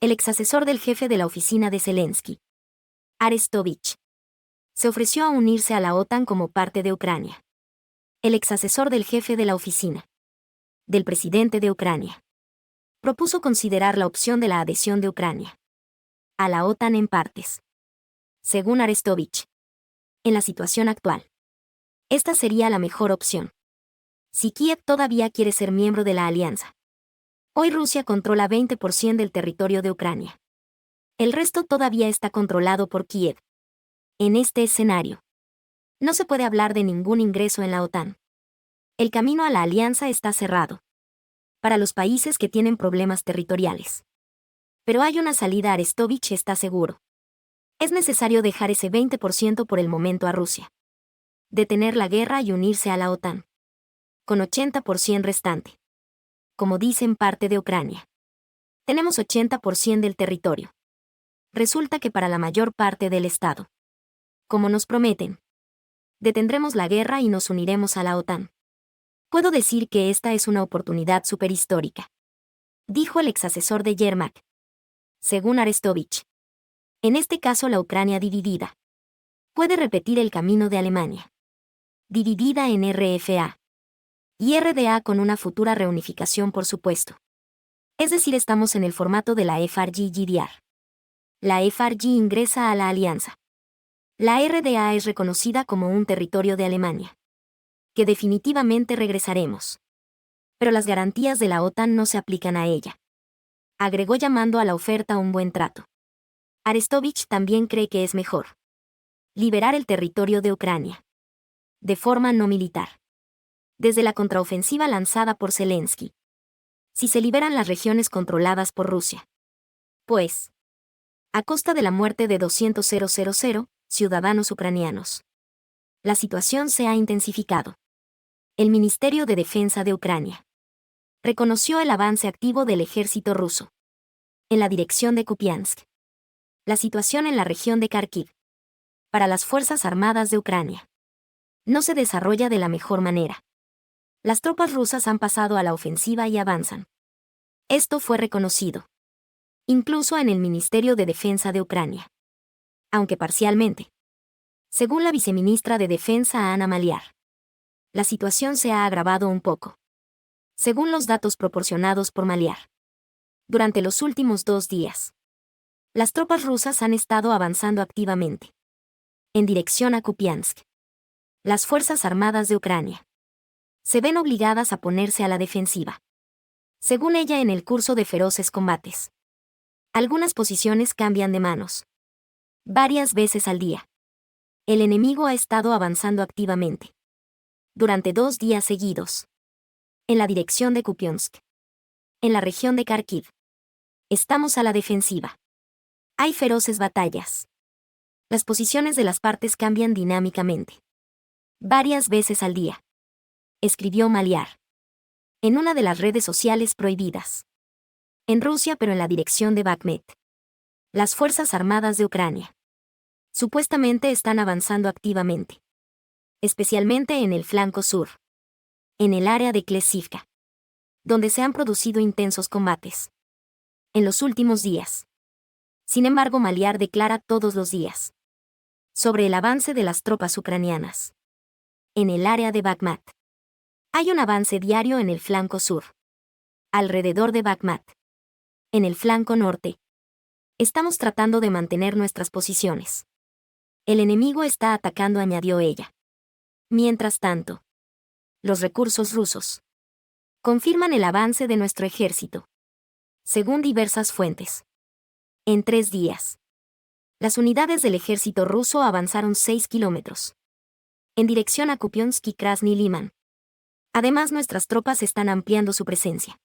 El exasesor del jefe de la oficina de Zelensky, Arestovich, se ofreció a unirse a la OTAN como parte de Ucrania. El exasesor del jefe de la oficina del presidente de Ucrania propuso considerar la opción de la adhesión de Ucrania a la OTAN en partes. Según Arestovich, en la situación actual, esta sería la mejor opción. Si Kiev todavía quiere ser miembro de la alianza. Hoy Rusia controla 20% del territorio de Ucrania. El resto todavía está controlado por Kiev. En este escenario, no se puede hablar de ningún ingreso en la OTAN. El camino a la alianza está cerrado para los países que tienen problemas territoriales. Pero hay una salida. Arestovich está seguro. Es necesario dejar ese 20% por el momento a Rusia. Detener la guerra y unirse a la OTAN. Con 80% restante. Como dicen, parte de Ucrania. Tenemos 80% del territorio. Resulta que para la mayor parte del Estado, como nos prometen, detendremos la guerra y nos uniremos a la OTAN. Puedo decir que esta es una oportunidad superhistórica, dijo el exasesor de Yermak. Según Arestovich, en este caso la Ucrania dividida puede repetir el camino de Alemania, dividida en RFA y RDA, con una futura reunificación, por supuesto. Es decir, estamos en el formato de la FRG-GDR. La FRG ingresa a la alianza. La RDA es reconocida como un territorio de Alemania, que definitivamente regresaremos. Pero las garantías de la OTAN no se aplican a ella, agregó, llamando a la oferta un buen trato. Arestovich también cree que es mejor liberar el territorio de Ucrania de forma no militar, desde la contraofensiva lanzada por Zelensky, si se liberan las regiones controladas por Rusia. Pues, a costa de la muerte de 200.000 ciudadanos ucranianos. La situación se ha intensificado. El Ministerio de Defensa de Ucrania reconoció el avance activo del ejército ruso en la dirección de Kupiansk. La situación en la región de Kharkiv, para las Fuerzas Armadas de Ucrania, no se desarrolla de la mejor manera. Las tropas rusas han pasado a la ofensiva y avanzan. Esto fue reconocido incluso en el Ministerio de Defensa de Ucrania, aunque parcialmente. Según la viceministra de Defensa Ana Maliar, la situación se ha agravado un poco. Según los datos proporcionados por Maliar, durante los últimos 2 días, las tropas rusas han estado avanzando activamente en dirección a Kupiansk. Las Fuerzas Armadas de Ucrania se ven obligadas a ponerse a la defensiva. Según ella, en el curso de feroces combates, algunas posiciones cambian de manos varias veces al día. El enemigo ha estado avanzando activamente durante 2 días seguidos en la dirección de Kupiansk. En la región de Kharkiv, estamos a la defensiva. Hay feroces batallas. Las posiciones de las partes cambian dinámicamente varias veces al día, escribió Maliar en una de las redes sociales prohibidas en Rusia, pero en la dirección de Bakhmut. Las Fuerzas Armadas de Ucrania supuestamente están avanzando activamente, especialmente en el flanco sur, en el área de Klesivka, donde se han producido intensos combates en los últimos días. Sin embargo, Maliar declara todos los días sobre el avance de las tropas ucranianas en el área de Bakhmut. Hay un avance diario en el flanco sur, alrededor de Bakhmut. En el flanco norte, estamos tratando de mantener nuestras posiciones. El enemigo está atacando, añadió ella. Mientras tanto, los recursos rusos confirman el avance de nuestro ejército. Según diversas fuentes, en 3 días, las unidades del ejército ruso avanzaron 6 kilómetros en dirección a Kupiansk y Krasny Liman. Además, nuestras tropas están ampliando su presencia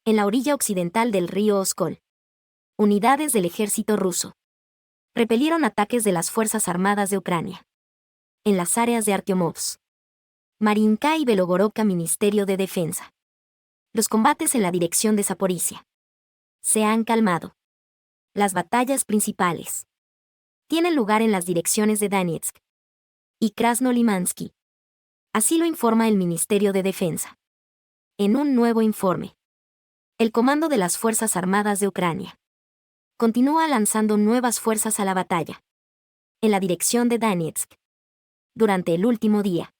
en la orilla occidental del río Oskol. Unidades del ejército ruso repelieron ataques de las Fuerzas Armadas de Ucrania en las áreas de Artyomovsk, Marinka y Belogorivka. Ministerio de Defensa. Los combates en la dirección de Zaporizhia se han calmado. Las batallas principales tienen lugar en las direcciones de Donetsk y Krasnolimansky. Así lo informa el Ministerio de Defensa. En un nuevo informe, el Comando de las Fuerzas Armadas de Ucrania continúa lanzando nuevas fuerzas a la batalla. En la dirección de Donetsk. Durante el último día,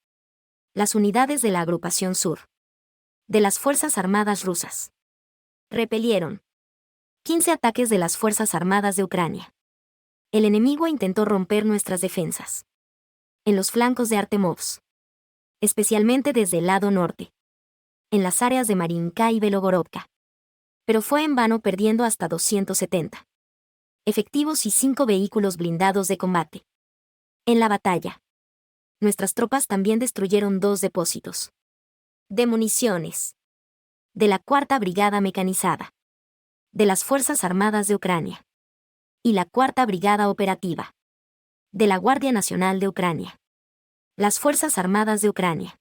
las unidades de la Agrupación Sur de las Fuerzas Armadas rusas repelieron 15 ataques de las Fuerzas Armadas de Ucrania. El enemigo intentó romper nuestras defensas en los flancos de Artemovsk, especialmente desde el lado norte, en las áreas de Marinka y Belogorodka. Pero fue en vano, perdiendo hasta 270 efectivos y 5 vehículos blindados de combate. En la batalla, nuestras tropas también destruyeron 2 depósitos de municiones de la 4ª Brigada Mecanizada de las Fuerzas Armadas de Ucrania y la 4ª Brigada Operativa de la Guardia Nacional de Ucrania. Las Fuerzas Armadas de Ucrania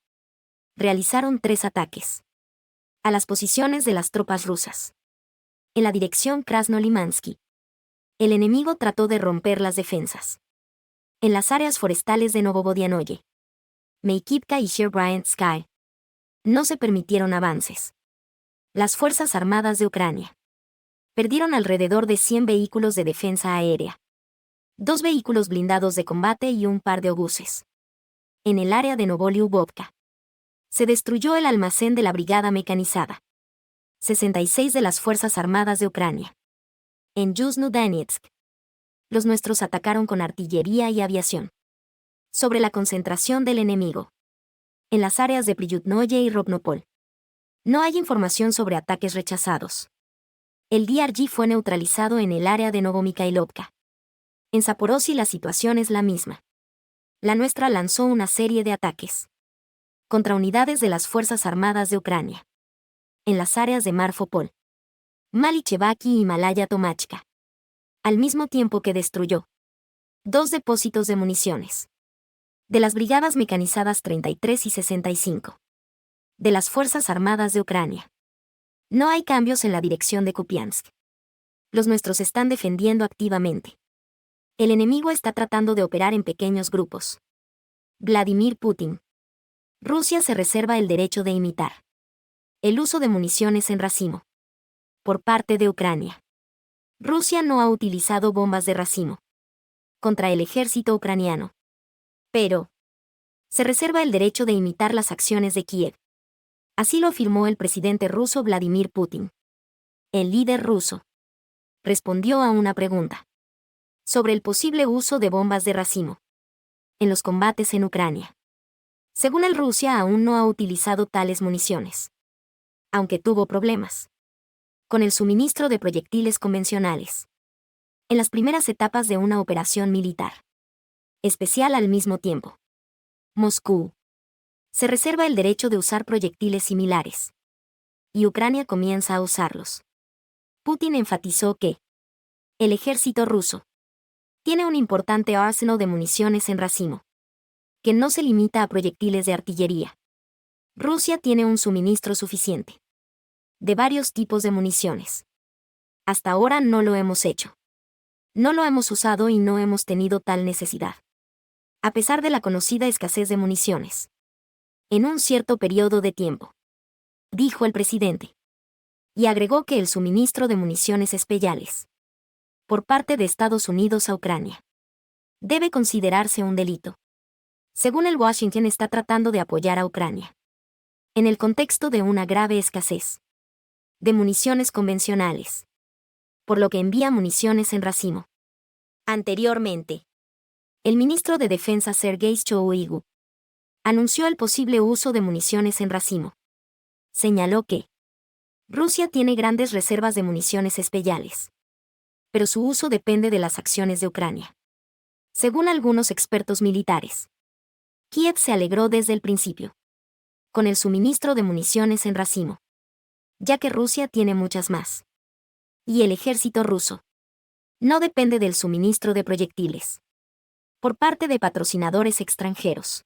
realizaron 3 ataques a las posiciones de las tropas rusas. En la dirección Krasnolimansky, el enemigo trató de romper las defensas en las áreas forestales de Novobodianoye, Meikivka y Sherbryansk. No se permitieron avances. Las Fuerzas Armadas de Ucrania perdieron alrededor de 100 vehículos de defensa aérea, 2 vehículos blindados de combate y un par de obuses. En el área de Novolyubovka se destruyó el almacén de la Brigada Mecanizada 66 de las Fuerzas Armadas de Ucrania. En Yuzhno-Donetsk, los nuestros atacaron con artillería y aviación sobre la concentración del enemigo en las áreas de Priyutnoye y Rovnopol. No hay información sobre ataques rechazados. El DRG fue neutralizado en el área de Novomikhailovka. En Zaporozhye la situación es la misma. La nuestra lanzó una serie de ataques contra unidades de las Fuerzas Armadas de Ucrania en las áreas de Marfopol, Malichevaki y Malaya Tomachka, al mismo tiempo que destruyó 2 depósitos de municiones de las Brigadas Mecanizadas 33 y 65 de las Fuerzas Armadas de Ucrania. No hay cambios en la dirección de Kupiansk. Los nuestros están defendiendo activamente. El enemigo está tratando de operar en pequeños grupos. Vladimir Putin. Rusia se reserva el derecho de imitar el uso de municiones en racimo por parte de Ucrania. Rusia no ha utilizado bombas de racimo contra el ejército ucraniano, pero se reserva el derecho de imitar las acciones de Kiev. Así lo afirmó el presidente ruso Vladimir Putin. El líder ruso respondió a una pregunta sobre el posible uso de bombas de racimo en los combates en Ucrania. Según él, Rusia aún no ha utilizado tales municiones, aunque tuvo problemas con el suministro de proyectiles convencionales en las primeras etapas de una operación militar especial. Al mismo tiempo, Moscú se reserva el derecho de usar proyectiles similares, y Ucrania comienza a usarlos. Putin enfatizó que el ejército ruso tiene un importante arsenal de municiones en racimo, que no se limita a proyectiles de artillería. Rusia tiene un suministro suficiente de varios tipos de municiones. Hasta ahora no lo hemos hecho. No lo hemos usado y no hemos tenido tal necesidad, a pesar de la conocida escasez de municiones en un cierto periodo de tiempo, dijo el presidente. Y agregó que el suministro de municiones especiales por parte de Estados Unidos a Ucrania debe considerarse un delito. Según el Washington, está tratando de apoyar a Ucrania en el contexto de una grave escasez de municiones convencionales, por lo que envía municiones en racimo. Anteriormente, el ministro de Defensa Sergei Shoigu anunció el posible uso de municiones en racimo. Señaló que Rusia tiene grandes reservas de municiones especiales, pero su uso depende de las acciones de Ucrania. Según algunos expertos militares, Kiev se alegró desde el principio con el suministro de municiones en racimo, ya que Rusia tiene muchas más. Y el ejército ruso no depende del suministro de proyectiles por parte de patrocinadores extranjeros.